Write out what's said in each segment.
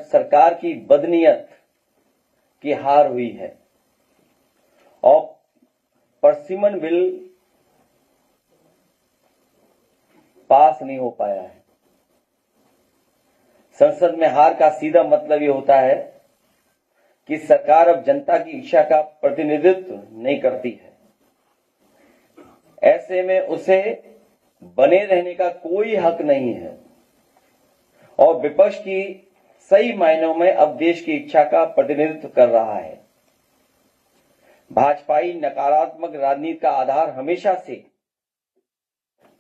सरकार की बदनीयत की हार हुई है और परसिमन बिल पास नहीं हो पाया है। संसद में हार का सीधा मतलब ये होता है कि सरकार अब जनता की इच्छा का प्रतिनिधित्व नहीं करती है। ऐसे में उसे बने रहने का कोई हक नहीं है और विपक्ष की सही मायनों में अब देश की इच्छा का प्रतिनिधित्व कर रहा है। भाजपाई नकारात्मक राजनीति का आधार हमेशा से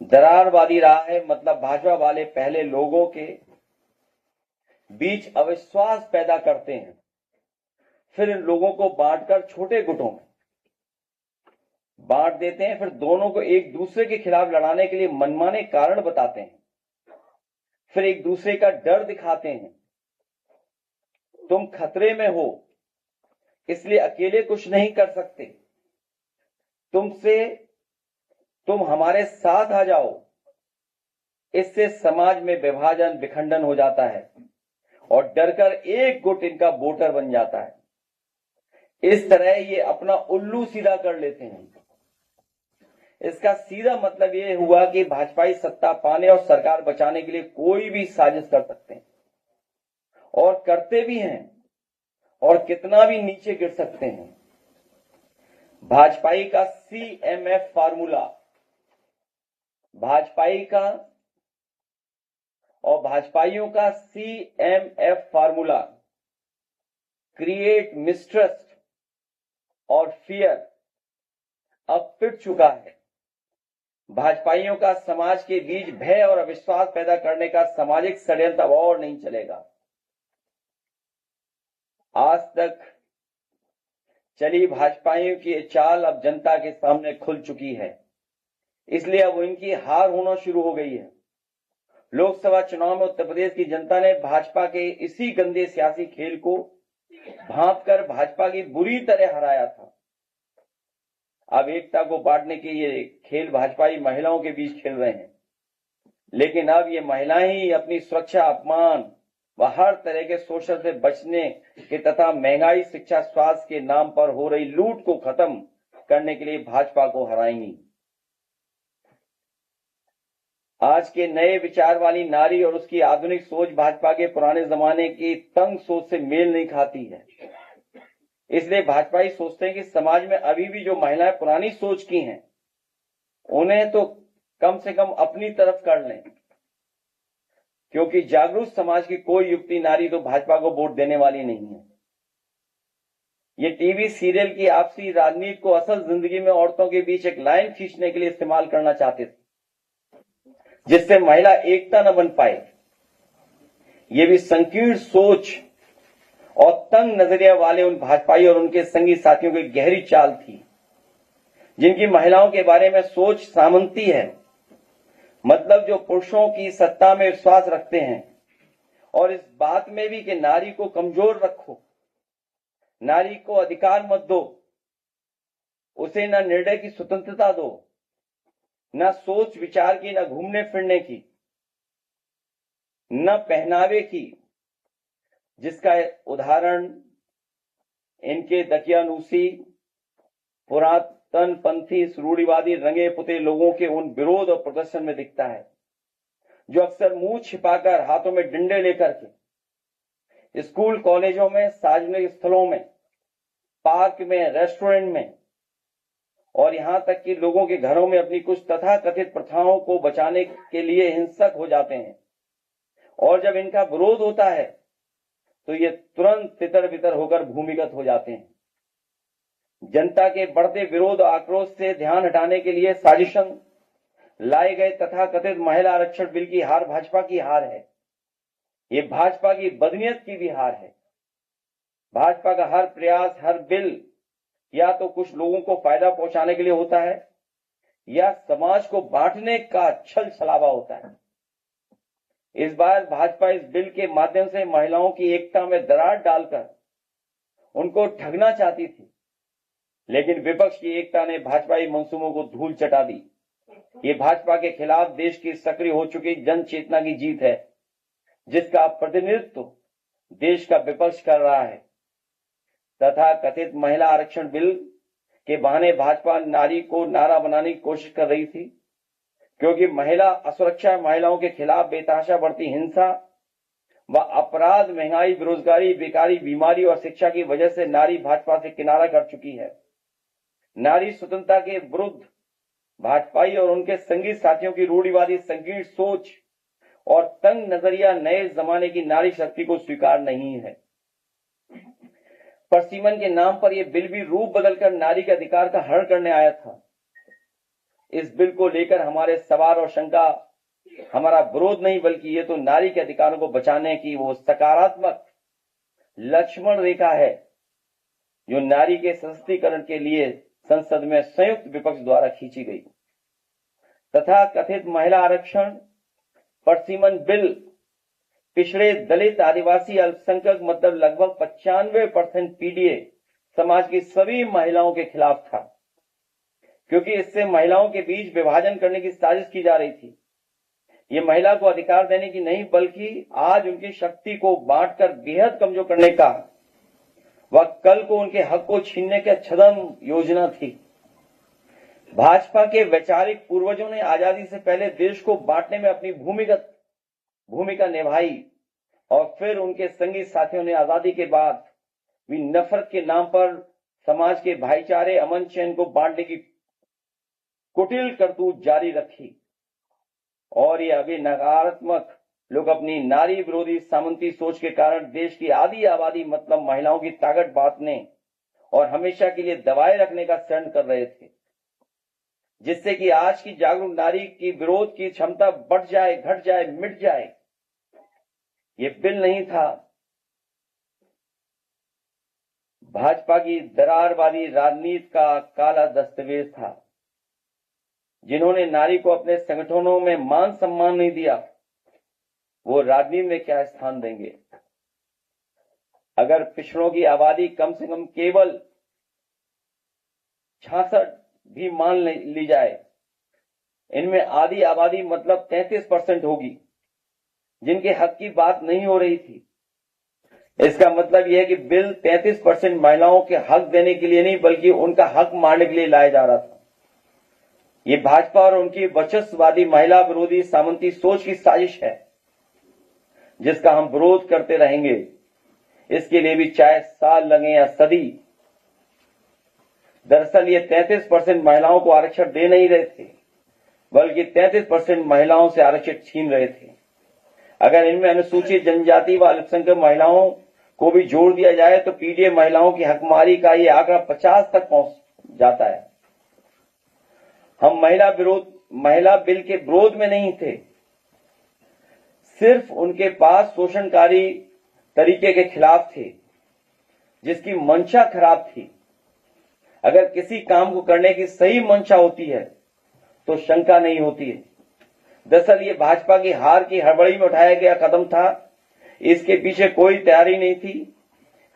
दरारवादी रहा है। मतलब भाजपा वाले पहले लोगों के बीच अविश्वास पैदा करते हैं, फिर इन लोगों को बांटकर छोटे गुटों में बांट देते हैं, फिर दोनों को एक दूसरे के खिलाफ लड़ाने के लिए मनमाने कारण बताते हैं, फिर एक दूसरे का डर दिखाते हैं। तुम खतरे में हो इसलिए अकेले कुछ नहीं कर सकते, तुम हमारे साथ आ जाओ। इससे समाज में विभाजन विखंडन हो जाता है और डरकर एक गुट इनका वोटर बन जाता है। इस तरह ये अपना उल्लू सीधा कर लेते हैं। इसका सीधा मतलब ये हुआ कि भाजपाई सत्ता पाने और सरकार बचाने के लिए कोई भी साजिश कर सकते हैं और करते भी हैं और कितना भी नीचे गिर सकते हैं। भाजपाई का CMF फार्मूला, भाजपाइयों का CMF फार्मूला क्रिएट मिसट्रस्ट और फियर अब पिट चुका है। भाजपाइयों का समाज के बीच भय और अविश्वास पैदा करने का सामाजिक षड्यंत्र अब और नहीं चलेगा। आज तक चली भाजपाइयों की चाल अब जनता के सामने खुल चुकी है, इसलिए अब इनकी हार होना शुरू हो गई है। लोकसभा चुनाव में उत्तर प्रदेश की जनता ने भाजपा के इसी गंदे सियासी खेल को भांपकर भाजपा की बुरी तरह हराया था। अब एकता को बांटने के ये खेल भाजपाई महिलाओं के बीच खेल रहे हैं, लेकिन अब ये महिलाएं ही अपनी सुरक्षा, अपमान व हर तरह के शोषण से बचने के तथा महंगाई, शिक्षा, स्वास्थ्य के नाम पर हो रही लूट को खत्म करने के लिए भाजपा को हराएंगी। आज के नए विचार वाली नारी और उसकी आधुनिक सोच भाजपा के पुराने जमाने की तंग सोच से मेल नहीं खाती है। इसलिए भाजपाई सोचते हैं कि समाज में अभी भी जो महिलाएं पुरानी सोच की हैं, उन्हें तो कम से कम अपनी तरफ कर लें, क्योंकि जागरूक समाज की कोई युक्ति नारी तो भाजपा को वोट देने वाली नहीं है। ये टीवी सीरियल की आपसी राजनीति को असल जिंदगी में औरतों के बीच एक लाइन खींचने के लिए इस्तेमाल करना चाहते थे, जिससे महिला एकता न बन पाए। ये भी संकीर्ण सोच और तंग नजरिया वाले उन भाजपाई और उनके संगी साथियों की गहरी चाल थी, जिनकी महिलाओं के बारे में सोच सामंती है। मतलब जो पुरुषों की सत्ता में विश्वास रखते हैं और इस बात में भी कि नारी को कमजोर रखो, नारी को अधिकार मत दो, उसे न निर्णय की स्वतंत्रता दो, न सोच विचार की, न घूमने फिरने की, न पहनावे की, जिसका उदाहरण इनके दकियानूसी, पुरातनपंथी, रूढ़िवादी, रंगे पुते लोगों के उन विरोध और प्रदर्शन में दिखता है, जो अक्सर मुंह छिपाकर, हाथों में डंडे लेकर के स्कूल कॉलेजों में, सार्वजनिक स्थलों में, पार्क में, रेस्टोरेंट में और यहां तक कि लोगों के घरों में अपनी कुछ तथाकथित प्रथाओं को बचाने के लिए हिंसक हो जाते हैं। और जब इनका विरोध होता है तो ये तुरंत तितर बितर होकर भूमिगत हो जाते हैं। जनता के बढ़ते विरोध और आक्रोश से ध्यान हटाने के लिए साजिशन लाए गए तथाकथित महिला आरक्षण बिल की हार भाजपा की हार है। ये भाजपा की बदनीयत की भी हार है। भाजपा का हर प्रयास, हर बिल या तो कुछ लोगों को फायदा पहुंचाने के लिए होता है या समाज को बांटने का छल छलावा होता है। इस बार भाजपा इस बिल के माध्यम से महिलाओं की एकता में दरार डालकर उनको ठगना चाहती थी, लेकिन विपक्ष की एकता ने भाजपाई मंसूबों को धूल चटा दी। ये भाजपा के खिलाफ देश की सक्रिय हो चुकी जन चेतना की जीत है, जिसका प्रतिनिधित्व देश का विपक्ष कर रहा है तथा कथित महिला आरक्षण बिल के बहाने भाजपा नारी को नारा बनाने की कोशिश कर रही थी, क्योंकि महिला असुरक्षा, महिलाओं के खिलाफ बेतहाशा बढ़ती हिंसा व अपराध, महंगाई, बेरोजगारी, बेकारी, बीमारी और शिक्षा की वजह से नारी भाजपा से किनारा कर चुकी है। नारी स्वतंत्रता के विरुद्ध भाजपाई और उनके संगी साथियों की रूढ़िवादी संकीर्ण सोच और तंग नजरिया नए जमाने की नारी शक्ति को स्वीकार नहीं है। परसीमन के नाम पर यह बिल भी रूप बदलकर नारी के अधिकार का हरण करने आया था। इस बिल को लेकर हमारे सवाल और शंका हमारा विरोध नहीं, बल्कि ये तो नारी के अधिकारों को बचाने की वो सकारात्मक लक्ष्मण रेखा है जो नारी के सशक्तिकरण के लिए संसद में संयुक्त विपक्ष द्वारा खींची गई। तथा कथित महिला आरक्षण परसीमन बिल पिछड़े, दलित, आदिवासी, अल्पसंख्यक मतलब लगभग 95% पीडीए समाज की सभी महिलाओं के खिलाफ था, क्योंकि इससे महिलाओं के बीच विभाजन करने की साजिश की जा रही थी। ये महिला को अधिकार देने की नहीं, बल्कि आज उनकी शक्ति को बांटकर बेहद कमजोर करने का व कल को उनके हक को छीनने की छद्म योजना थी। भाजपा के वैचारिक पूर्वजों ने आजादी से पहले देश को बांटने में अपनी भूमिका निभाई और फिर उनके संगी साथियों ने आजादी के बाद भी नफरत के नाम पर समाज के भाईचारे, अमन चैन को बांटने की कुटिल करतूत जारी रखी और ये अभी नकारात्मक लोग अपनी नारी विरोधी सामंती सोच के कारण देश की आधी आबादी मतलब महिलाओं की ताकत बांटने और हमेशा के लिए दबाए रखने का शरण कर रहे थे, जिससे कि आज की जागरूक नारी की विरोध की क्षमता बढ़ जाए, घट जाए, मिट जाए। ये बिल नहीं था, भाजपा की दरारवादी राजनीति का काला दस्तावेज था। जिन्होंने नारी को अपने संगठनों में मान सम्मान नहीं दिया, वो राजनीति में क्या स्थान देंगे। अगर पिछड़ों की आबादी कम से कम केवल 66 भी मान ली जाए, इनमें आधी आबादी मतलब 33% होगी जिनके हक की बात नहीं हो रही थी। इसका मतलब यह है कि बिल 33% महिलाओं के हक देने के लिए नहीं, बल्कि उनका हक मारने के लिए लाया जा रहा था। ये भाजपा और उनकी वर्चस्ववादी महिला विरोधी सामंती सोच की साजिश है, जिसका हम विरोध करते रहेंगे। इसके लिए भी चाहे साल लगे या सदी। दरअसल ये 33% महिलाओं को आरक्षण दे नहीं रहे थे, बल्कि 33% महिलाओं से आरक्षण छीन रहे थे। अगर इनमें अनुसूचित जनजाति व अल्पसंख्यक महिलाओं को भी जोड़ दिया जाए तो पीडीए महिलाओं की हकमारी का ये आंकड़ा 50 तक पहुंच जाता है। हम महिला बिल के विरोध में नहीं थे, सिर्फ उनके पास शोषणकारी तरीके के खिलाफ थे, जिसकी मंशा खराब थी। अगर किसी काम को करने की सही मंशा होती है तो शंका नहीं होती है। दरअसल ये भाजपा की हार की हड़बड़ी में उठाया गया कदम था, इसके पीछे कोई तैयारी नहीं थी।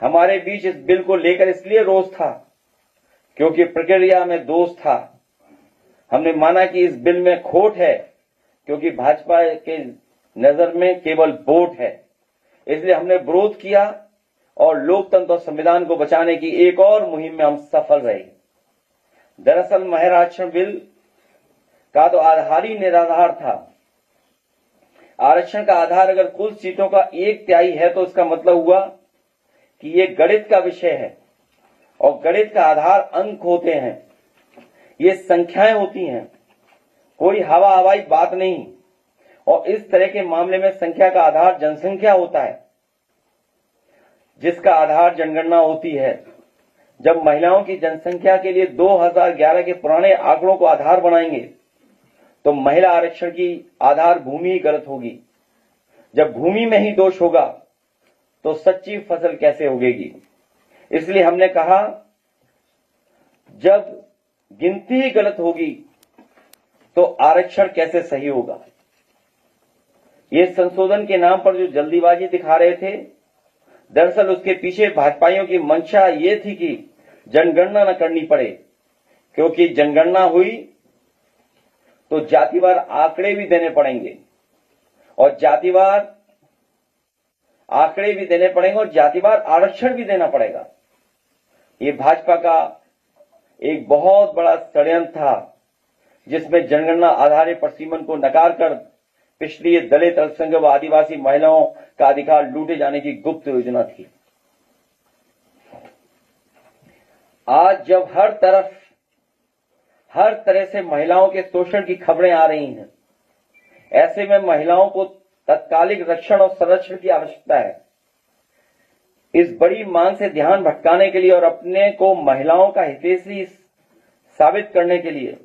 हमारे बीच इस बिल को लेकर इसलिए रोष था क्योंकि प्रक्रिया में दोष था। हमने माना कि इस बिल में खोट है क्योंकि भाजपा के नजर में केवल वोट है, इसलिए हमने विरोध किया और लोकतंत्र और संविधान को बचाने की एक और मुहिम में हम सफल रहे। दरअसल महिला आरक्षण बिल का तो आधार ही निराधार था। आरक्षण का आधार अगर कुल सीटों का 1/3 है तो इसका मतलब हुआ कि ये गणित का विषय है और गणित का आधार अंक होते हैं, ये संख्याएं होती हैं, कोई हवा हवाई बात नहीं। और इस तरह के मामले में संख्या का आधार जनसंख्या होता है, जिसका आधार जनगणना होती है। जब महिलाओं की जनसंख्या के लिए 2011 के पुराने आंकड़ों को आधार बनाएंगे तो महिला आरक्षण की आधार भूमि गलत होगी। जब भूमि में ही दोष होगा तो सच्ची फसल कैसे उगेगी। इसलिए हमने कहा जब गिनती ही गलत होगी तो आरक्षण कैसे सही होगा। ये संशोधन के नाम पर जो जल्दीबाजी दिखा रहे थे, दरअसल उसके पीछे भाजपाइयों की मंशा ये थी कि जनगणना न करनी पड़े, क्योंकि जनगणना हुई तो जातिवार आंकड़े भी देने पड़ेंगे और जातिवार आंकड़े भी देने पड़ेंगे और जातिवार आरक्षण भी देना पड़ेगा। ये भाजपा का एक बहुत बड़ा षड्यंत्र था, जिसमें जनगणना आधारित प्रसीमन को नकार कर पिछड़ी दलित, अल्पसंख्यक व आदिवासी महिलाओं का अधिकार लूटे जाने की गुप्त योजना थी। आज जब हर तरह से महिलाओं के शोषण की खबरें आ रही हैं, ऐसे में महिलाओं को तत्कालिक रक्षण और संरक्षण की आवश्यकता है। इस बड़ी मांग से ध्यान भटकाने के लिए और अपने को महिलाओं का हितैषी साबित करने के लिए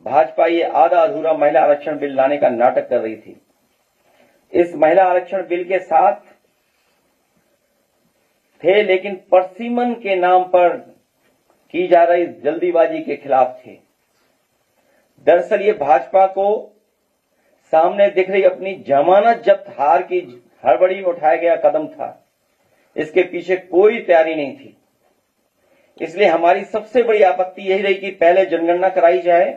भाजपा ये आधा अधूरा महिला आरक्षण बिल लाने का नाटक कर रही थी। इस महिला आरक्षण बिल के साथ थे, लेकिन परसीमन के नाम पर की जा रही जल्दीबाजी के खिलाफ थे। दरअसल ये भाजपा को सामने दिख रही अपनी जमानत जब्त हार की हड़बड़ी में उठाया गया कदम था। इसके पीछे कोई तैयारी नहीं थी। इसलिए हमारी सबसे बड़ी आपत्ति यही रही कि पहले जनगणना कराई जाए,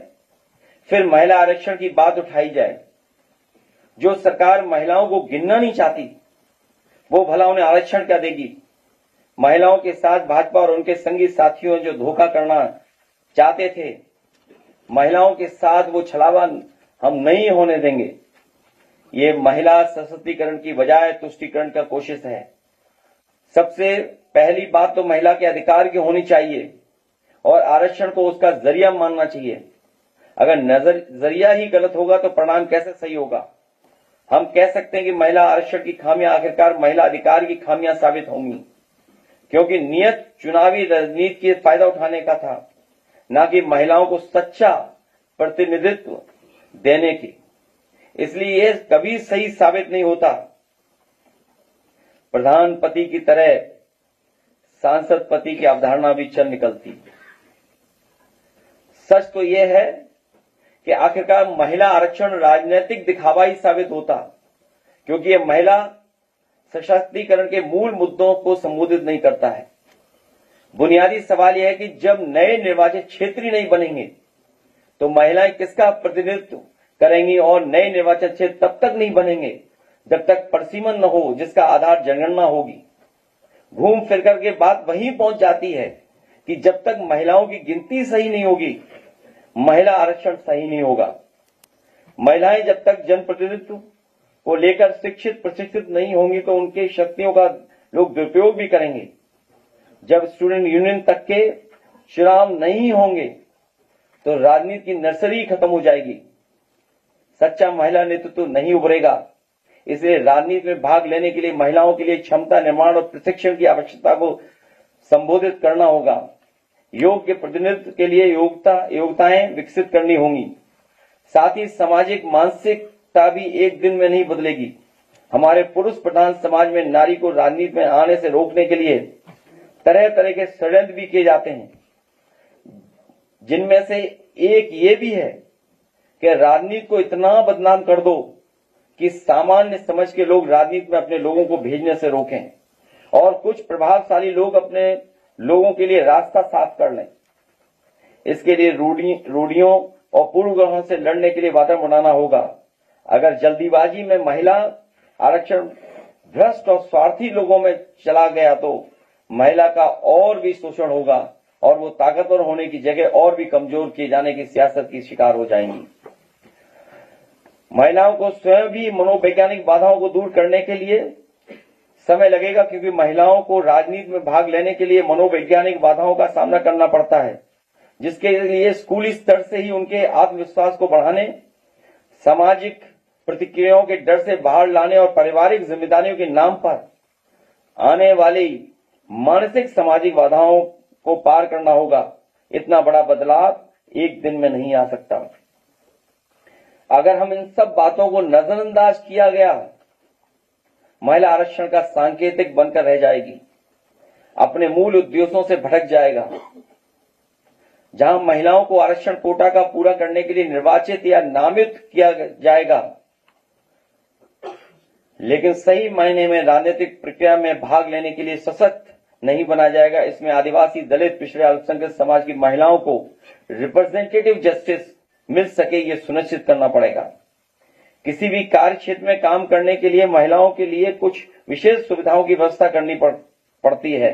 फिर महिला आरक्षण की बात उठाई जाए। जो सरकार महिलाओं को गिनना नहीं चाहती, वो भला उन्हें आरक्षण क्या देगी। महिलाओं के साथ भाजपा और उनके संगी साथियों जो धोखा करना चाहते थे, महिलाओं के साथ वो छलावा हम नहीं होने देंगे। ये महिला सशक्तिकरण की बजाय तुष्टीकरण का कोशिश है। सबसे पहली बात तो महिला के अधिकार की होनी चाहिए और आरक्षण को उसका जरिया मानना चाहिए। अगर नजरिया ही गलत होगा तो परिणाम कैसे सही होगा। हम कह सकते हैं कि महिला आरक्षण की खामियां आखिरकार महिला अधिकार की खामियां साबित होंगी, क्योंकि नियत चुनावी राजनीति के फायदा उठाने का था, न कि महिलाओं को सच्चा प्रतिनिधित्व देने की। इसलिए यह कभी सही साबित नहीं होता। प्रधान पति की तरह सांसद पति की अवधारणा भी चल निकलती। सच तो यह है कि आखिरकार महिला आरक्षण राजनीतिक दिखावा ही साबित होता, क्योंकि यह महिला सशक्तिकरण के मूल मुद्दों को संबोधित नहीं करता है। बुनियादी सवाल यह है कि जब नए निर्वाचित क्षेत्र ही नहीं बनेंगे तो महिलाएं किसका प्रतिनिधित्व करेंगी, और नए निर्वाचित क्षेत्र तब तक नहीं बनेंगे जब तक परसीमन न हो जिसका आधार जनगणना होगी। घूम फिर करके बात वहीं पहुंच जाती है कि जब तक महिलाओं की गिनती सही नहीं होगी, महिला आरक्षण सही नहीं होगा। महिलाएं जब तक जनप्रतिनिधित्व को लेकर शिक्षित प्रशिक्षित नहीं होंगी तो उनकी शक्तियों का लोग दुरुपयोग भी करेंगे। जब स्टूडेंट यूनियन तक के श्रीराम नहीं होंगे तो राजनीति की नर्सरी खत्म हो जाएगी। सच्चा महिला नेतृत्व नहीं उभरेगा। इसलिए राजनीति में भाग लेने के लिए महिलाओं के लिए क्षमता निर्माण और प्रशिक्षण की आवश्यकता को संबोधित करना होगा। योग्य प्रतिनिधित्व के लिए योग्यताएं विकसित करनी होंगी। साथ ही सामाजिक मानसिकता भी एक दिन में नहीं बदलेगी। हमारे पुरुष प्रधान समाज में नारी को राजनीति में आने से रोकने के लिए तरह तरह के षड्यंत्र भी किए जाते हैं, जिनमें से एक ये भी है कि राजनीति को इतना बदनाम कर दो कि सामान्य समझ के लोग राजनीति में अपने लोगों को भेजने से रोकें और कुछ प्रभावशाली लोग अपने लोगों के लिए रास्ता साफ कर लें। इसके लिए रूढ़ियों और पूर्वग्रहों से लड़ने के लिए वातावरण बनाना होगा। अगर जल्दीबाजी में महिला आरक्षण भ्रष्ट और स्वार्थी लोगों में चला गया तो महिला का और भी शोषण होगा और वो ताकतवर होने की जगह और भी कमजोर किए जाने की सियासत की शिकार हो जाएंगी। महिलाओं को स्वयं भी मनोवैज्ञानिक बाधाओं को दूर करने के लिए समय लगेगा, क्योंकि महिलाओं को राजनीति में भाग लेने के लिए मनोवैज्ञानिक बाधाओं का सामना करना पड़ता है, जिसके लिए स्कूली स्तर से ही उनके आत्मविश्वास को बढ़ाने, सामाजिक प्रतिक्रियाओं के डर से बाहर लाने और पारिवारिक जिम्मेदारियों के नाम पर आने वाली मानसिक सामाजिक बाधाओं को पार करना होगा। इतना बड़ा बदलाव एक दिन में नहीं आ सकता। अगर हम इन सब बातों को नजरअंदाज किया गया, महिला आरक्षण का सांकेतिक बनकर रह जाएगी, अपने मूल उद्देश्यों से भटक जाएगा। जहां महिलाओं को आरक्षण कोटा का पूरा करने के लिए निर्वाचित या नामित किया जाएगा, लेकिन सही मायने में राजनीतिक प्रक्रिया में भाग लेने के लिए सशक्त नहीं बना जाएगा। इसमें आदिवासी, दलित, पिछड़े, अल्पसंख्यक समाज की महिलाओं को रिप्रेजेंटेटिव जस्टिस मिल सके, ये सुनिश्चित करना पड़ेगा। किसी भी कार्य क्षेत्र में काम करने के लिए महिलाओं के लिए कुछ विशेष सुविधाओं की व्यवस्था करनी पड़ती है।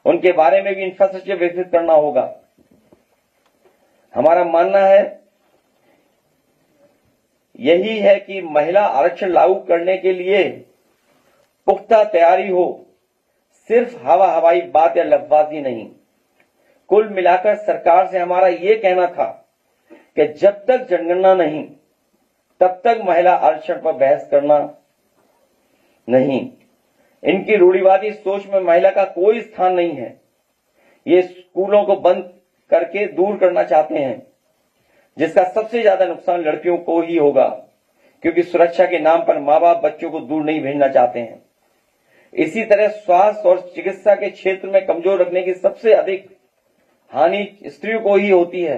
उनके बारे में भी इंफ्रास्ट्रक्चर विकसित करना होगा। हमारा मानना है यही है कि महिला आरक्षण लागू करने के लिए पुख्ता तैयारी हो, सिर्फ हवाई बात या लफ्ज़बाजी नहीं। कुल मिलाकर सरकार से हमारा ये कहना था कि जब तक जनगणना नहीं तब तक महिला आरक्षण पर बहस करना नहीं। इनकी रूढ़िवादी सोच में महिला का कोई स्थान नहीं है। ये स्कूलों को बंद करके दूर करना चाहते हैं, जिसका सबसे ज्यादा नुकसान लड़कियों को ही होगा, क्योंकि सुरक्षा के नाम पर माँ बाप बच्चों को दूर नहीं भेजना चाहते हैं। इसी तरह स्वास्थ्य और चिकित्सा के क्षेत्र में कमजोर रखने की सबसे अधिक हानि स्त्रियों को ही होती है,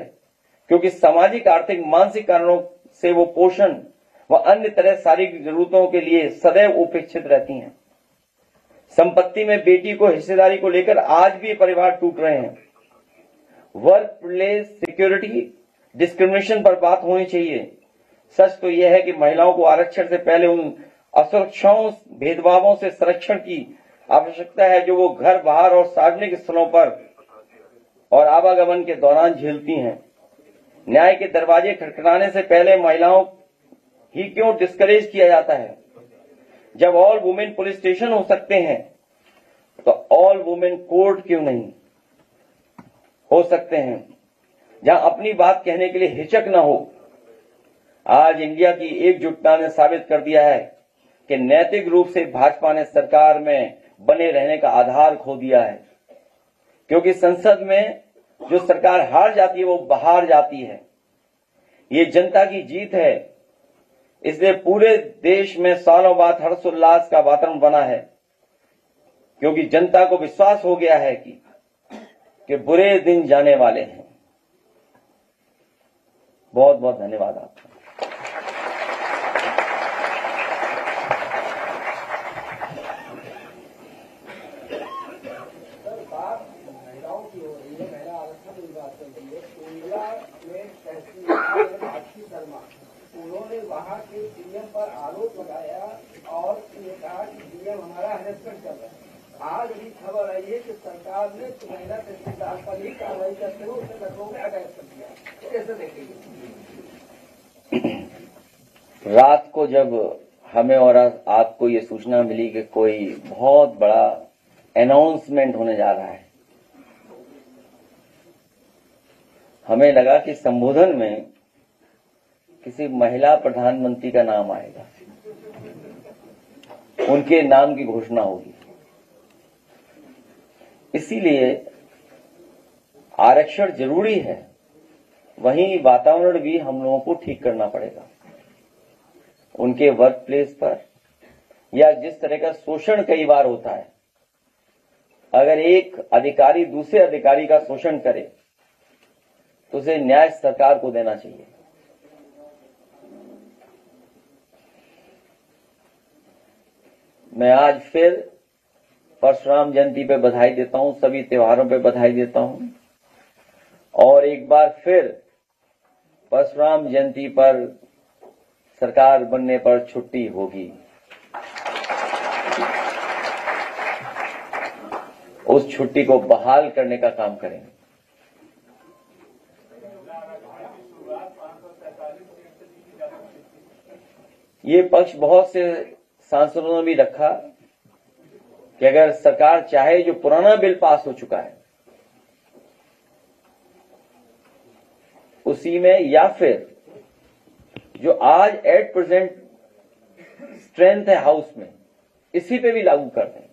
क्योंकि सामाजिक, आर्थिक, मानसिक कारणों से वो पोषण व अन्य तरह शारीरिक जरूरतों के लिए सदैव उपेक्षित रहती हैं। संपत्ति में बेटी को हिस्सेदारी को लेकर आज भी परिवार टूट रहे हैं। वर्क प्लेस सिक्योरिटी डिस्क्रिमिनेशन पर बात होनी चाहिए। सच तो यह है कि महिलाओं को आरक्षण से पहले उन असुरक्षाओं, भेदभावों से संरक्षण की आवश्यकता है जो वो घर, बाहर और सार्वजनिक स्थलों पर और आवागमन के दौरान झेलती हैं। न्याय के दरवाजे खटखटाने से पहले महिलाओं ही क्यों डिस्करेज किया जाता है? जब ऑल वुमेन पुलिस स्टेशन हो सकते हैं तो ऑल वुमेन कोर्ट क्यों नहीं हो सकते हैं, जहां अपनी बात कहने के लिए हिचक न हो। आज इंडिया की एकजुटता ने साबित कर दिया है कि नैतिक रूप से भाजपा ने सरकार में बने रहने का आधार खो दिया है, क्योंकि संसद में जो सरकार हार जाती है वो बाहर जाती है। ये जनता की जीत है, इसलिए पूरे देश में सालों बाद हर्षोल्लास का वातावरण बना है, क्योंकि जनता को विश्वास हो गया है कि बुरे दिन जाने वाले हैं। बहुत बहुत धन्यवाद आपका। उन्होंने वहाँ के सीएम पर आरोप लगाया और ये कहा कि सीएम हमारा हैरेसमेंट कर रहा है। आज भी खबर आई है कि सरकार ने महिला तहसीलदार पर ही कार्रवाई करते हुए उसे लखनऊ में अटैक कर दिया। कैसे देखेंगे? रात को जब हमें और आपको ये सूचना मिली कि कोई बहुत बड़ा अनाउंसमेंट होने जा रहा है, हमें लगा कि संबोधन में किसी महिला प्रधानमंत्री का नाम आएगा, उनके नाम की घोषणा होगी। इसीलिए आरक्षण जरूरी है, वहीं वातावरण भी हम लोगों को ठीक करना पड़ेगा। उनके वर्क प्लेस पर या जिस तरह का शोषण कई बार होता है, अगर एक अधिकारी दूसरे अधिकारी का शोषण करे तो उसे न्याय सरकार को देना चाहिए। मैं आज फिर परशुराम जयंती पे बधाई देता हूं, सभी त्योहारों पे बधाई देता हूं, और एक बार फिर परशुराम जयंती पर सरकार बनने पर छुट्टी होगी। उस छुट्टी को बहाल करने का काम करेंगे। ये पक्ष बहुत से सांसदों ने भी रखा कि अगर सरकार चाहे जो पुराना बिल पास हो चुका है उसी में, या फिर जो आज एट प्रेजेंट स्ट्रेंथ है हाउस में, इसी पे भी लागू कर दें।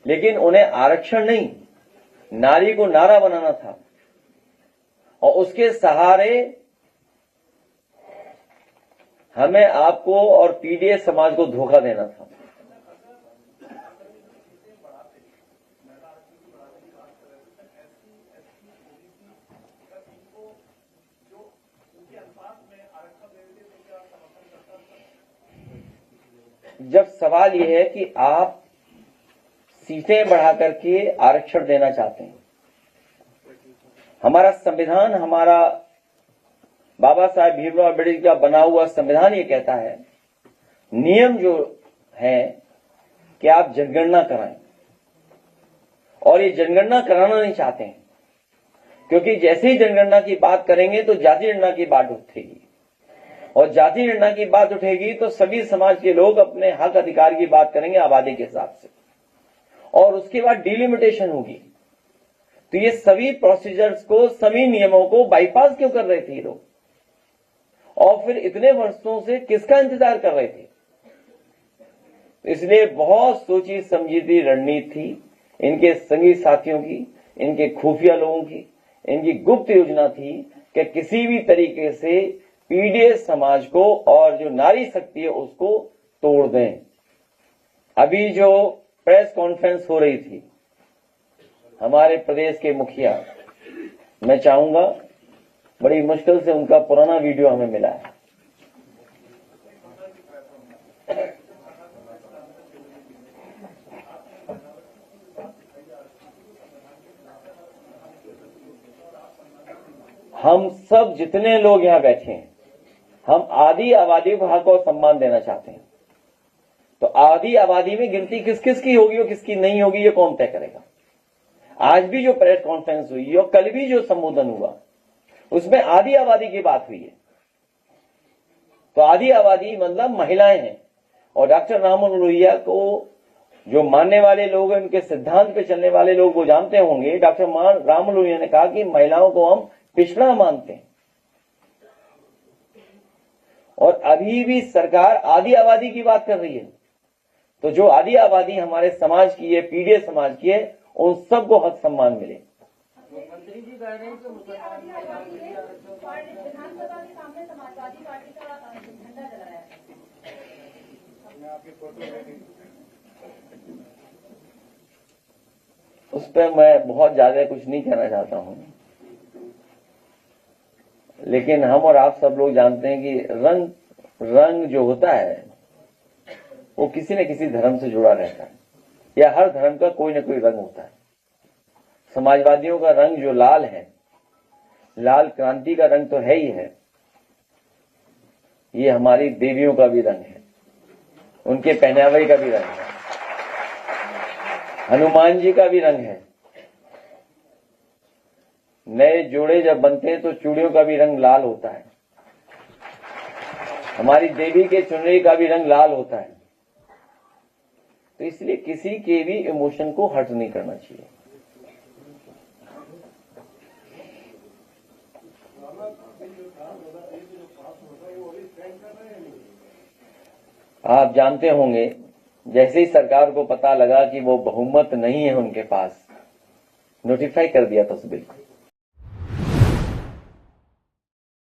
लेकिन उन्हें आरक्षण नहीं, नारी को नारा बनाना था और उसके सहारे हमें, आपको और पीडीएस समाज को धोखा देना था। जब सवाल यह है कि आप सीटें बढ़ा करके आरक्षण देना चाहते हैं, हमारा संविधान हमारा बाबा साहेब भीमराव अम्बेडकर का बना हुआ संविधान ये कहता है, नियम जो है कि आप जनगणना कराएं, और ये जनगणना कराना नहीं चाहते हैं, क्योंकि जैसे ही जनगणना की बात करेंगे तो जाति जनगणना की बात उठेगी, और जाति जनगणना की बात उठेगी तो सभी समाज के लोग अपने हक अधिकार की बात करेंगे आबादी के हिसाब से, और उसके बाद डिलिमिटेशन होगी। तो ये सभी प्रोसीजर्स को, सभी नियमों को बाईपास क्यों कर रहे थे ये लोग, और फिर इतने वर्षों से किसका इंतजार कर रहे थे? इसलिए बहुत सोची समझी रणनीति थी इनके संगी साथियों की, इनके खुफिया लोगों की, इनकी गुप्त योजना थी कि किसी भी तरीके से पीडीएस समाज को और जो नारी शक्ति है उसको तोड़ दें। अभी जो प्रेस कॉन्फ्रेंस हो रही थी हमारे प्रदेश के मुखिया, मैं चाहूंगा, बड़ी मुश्किल से उनका पुराना वीडियो हमें मिला है। हम सब जितने लोग यहां बैठे हैं, हम आधी आबादी को हक और सम्मान देना चाहते हैं। तो आधी आबादी में गिनती किस किस की होगी और किसकी नहीं होगी, ये कौन तय करेगा? आज भी जो प्रेस कॉन्फ्रेंस हुई और कल भी जो संबोधन हुआ, उसमें आधी आबादी की बात हुई है। तो आधी आबादी मतलब महिलाएं हैं, और डॉक्टर राममनोहर लोहिया को जो मानने वाले लोग हैं, उनके सिद्धांत पे चलने वाले लोग वो जानते होंगे, डॉक्टर राममनोहर लोहिया ने कहा कि महिलाओं को हम पिछड़ा मानते हैं, और अभी भी सरकार आधी आबादी की बात कर रही है। तो जो आधी आबादी हमारे समाज की है, पीडीएस समाज की है, उन सबको हक सम्मान मिले। मंत्री जी कह रहे हैं कि विधानसभा के सामने समाजवादी पार्टी का झंडा जलाया है। उस पर मैं बहुत ज्यादा कुछ नहीं कहना चाहता हूं, लेकिन हम और आप सब लोग जानते हैं कि रंग जो होता है वो किसी न किसी धर्म से जुड़ा रहता है, या हर धर्म का कोई न कोई रंग होता है। समाजवादियों का रंग जो लाल है, लाल क्रांति का रंग तो है ही है, ये हमारी देवियों का भी रंग है, उनके पहनावे का भी रंग है, हनुमान जी का भी रंग है। नए जोड़े जब बनते हैं तो चूड़ियों का भी रंग लाल होता है, हमारी देवी के चुनरी का भी रंग लाल होता है। तो इसलिए किसी के भी इमोशन को हर्ट नहीं करना चाहिए। आप जानते होंगे, जैसे ही सरकार को पता लगा कि वो बहुमत नहीं है उनके पास, नोटिफाई कर दिया था उस बिल को।